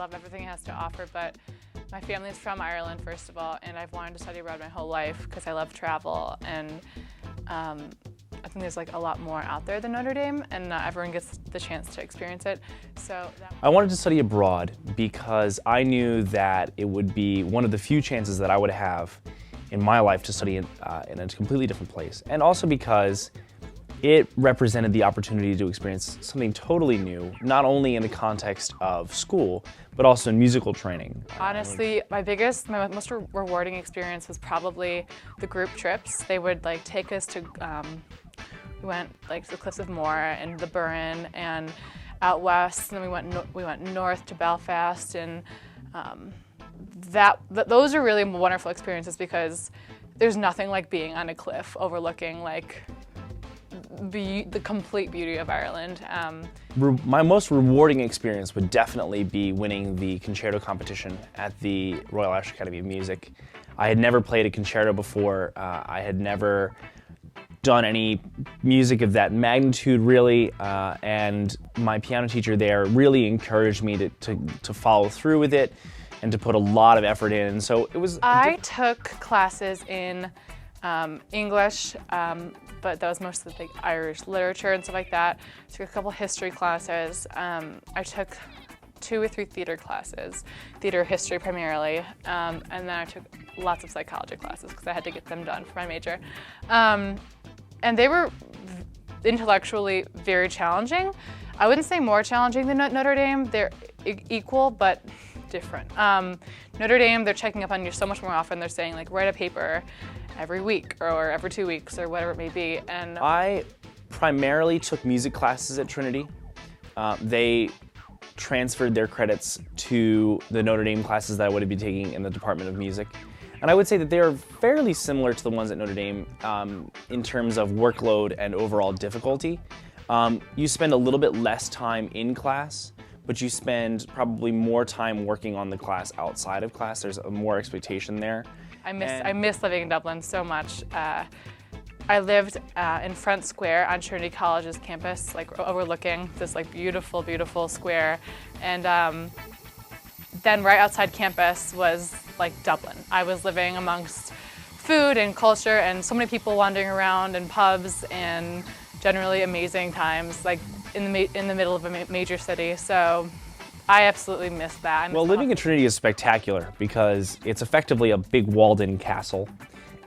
love everything it has to offer, but my family's from Ireland, first of all, and I've wanted to study abroad my whole life because I love travel, and I think there's like a lot more out there than Notre Dame, and not everyone gets the chance to experience it. I wanted to study abroad because I knew that it would be one of the few chances that I would have in my life to study in a completely different place, and also because it represented the opportunity to experience something totally new, not only in the context of school, but also in musical training. Honestly, my most rewarding experience was probably the group trips. They would like take us to, we went like to the Cliffs of Moher and the Burren and out west, and then we went north to Belfast, and those are really wonderful experiences because there's nothing like being on a cliff overlooking like the complete beauty of Ireland. My most rewarding experience would definitely be winning the concerto competition at the Royal Irish Academy of Music. I had never played a concerto before. I had never done any music of that magnitude really, and my piano teacher there really encouraged me to follow through with it and to put a lot of effort in. And so it was. I took classes in English, but that was mostly like Irish literature and stuff like that. I took a couple history classes. I took 2 or 3 theater classes, theater history primarily, and then I took lots of psychology classes because I had to get them done for my major. And they were intellectually very challenging. I wouldn't say more challenging than Notre Dame. They're equal, but different. Notre Dame, they're checking up on you so much more often. They're saying like, write a paper every week or every 2 weeks or whatever it may be. And I primarily took music classes at Trinity. They transferred their credits to the Notre Dame classes that I would be taking in the Department of Music. And I would say that they are fairly similar to the ones at Notre Dame in terms of workload and overall difficulty. You spend a little bit less time in class, but you spend probably more time working on the class outside of class. There's more expectation there. I miss living in Dublin so much. I lived in Front Square on Trinity College's campus, like overlooking this like beautiful, beautiful square. And then right outside campus was like Dublin. I was living amongst food and culture and so many people wandering around and pubs and generally amazing times, like in the middle of a major city. So I absolutely miss that. Well, living at Trinity is spectacular because it's effectively a big walled-in castle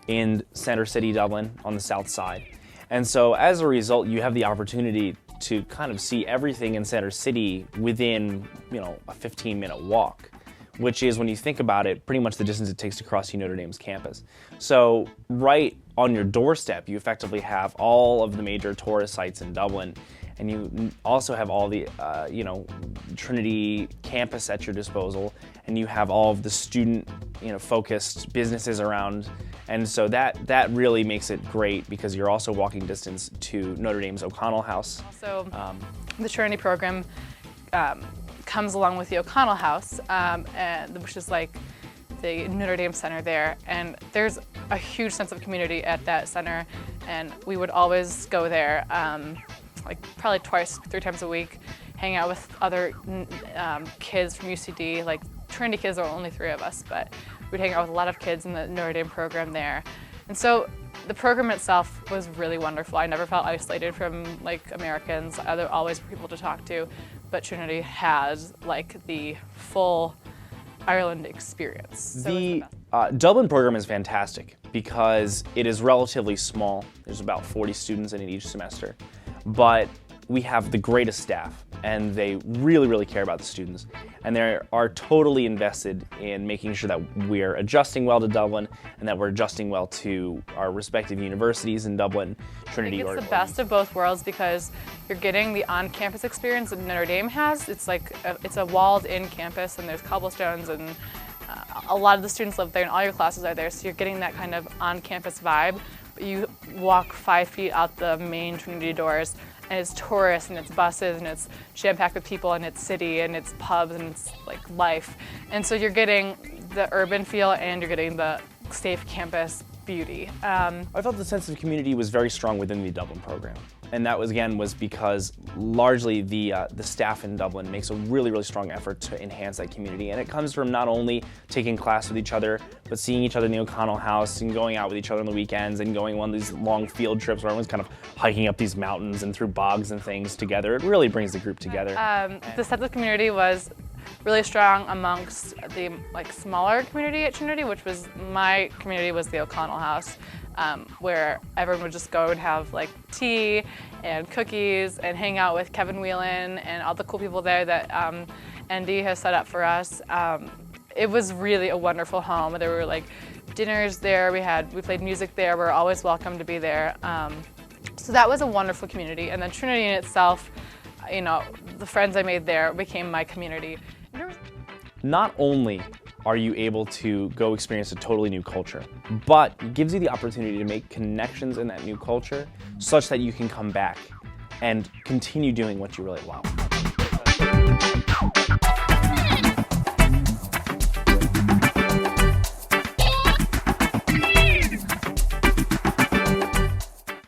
in Center City, Dublin, on the south side. And so as a result, you have the opportunity to kind of see everything in Center City within, a 15-minute walk, which is, when you think about it, pretty much the distance it takes to cross Notre Dame's campus. So right on your doorstep, you effectively have all of the major tourist sites in Dublin, and you also have all the, Trinity campus at your disposal, and you have all of the student, focused businesses around. And so that really makes it great because you're also walking distance to Notre Dame's O'Connell House. Also, the Trinity program comes along with the O'Connell House, which is like the Notre Dame Center there. And there's a huge sense of community at that center, and we would always go there, like probably 3 times a week, hang out with other kids from UCD. Like Trinity kids, there were only 3 of us, but we'd hang out with a lot of kids in the Notre Dame program there. And so the program itself was really wonderful. I never felt isolated from like Americans. There always were people to talk to, but Trinity has like the full Ireland experience. So the Dublin program is fantastic because it is relatively small. There's about 40 students in it each semester, but we have the greatest staff, and they really, really care about the students, and they are totally invested in making sure that we're adjusting well to Dublin and that we're adjusting well to our respective universities in Dublin, Trinity. I think it's the best of both worlds because you're getting the on-campus experience that Notre Dame has. It's like it's a walled-in campus, and there's cobblestones, and a lot of the students live there, and all your classes are there, so you're getting that kind of on-campus vibe. But you walk 5 feet out the main Trinity doors, and it's tourists, and it's buses, and it's jam-packed with people, and it's city, and it's pubs, and it's like life. And so you're getting the urban feel, and you're getting the safe campus beauty. I felt the sense of community was very strong within the Dublin program. And that was because largely the staff in Dublin makes a really strong effort to enhance that community. And it comes from not only taking class with each other, but seeing each other in the O'Connell house and going out with each other on the weekends and going on these long field trips where everyone's kind of hiking up these mountains and through bogs and things together. It really brings the group together. The sense of community was really strong amongst the smaller community at Trinity, which was my community was the O'Connell house, where everyone would just go and have tea and cookies and hang out with Kevin Whelan and all the cool people there that ND has set up for us. It was really a wonderful home. There were dinners there. We played music there. We're always welcome to be there. So that was a wonderful community. And then Trinity in itself, the friends I made there became my community. Not only are you able to go experience a totally new culture, but it gives you the opportunity to make connections in that new culture such that you can come back and continue doing what you really love.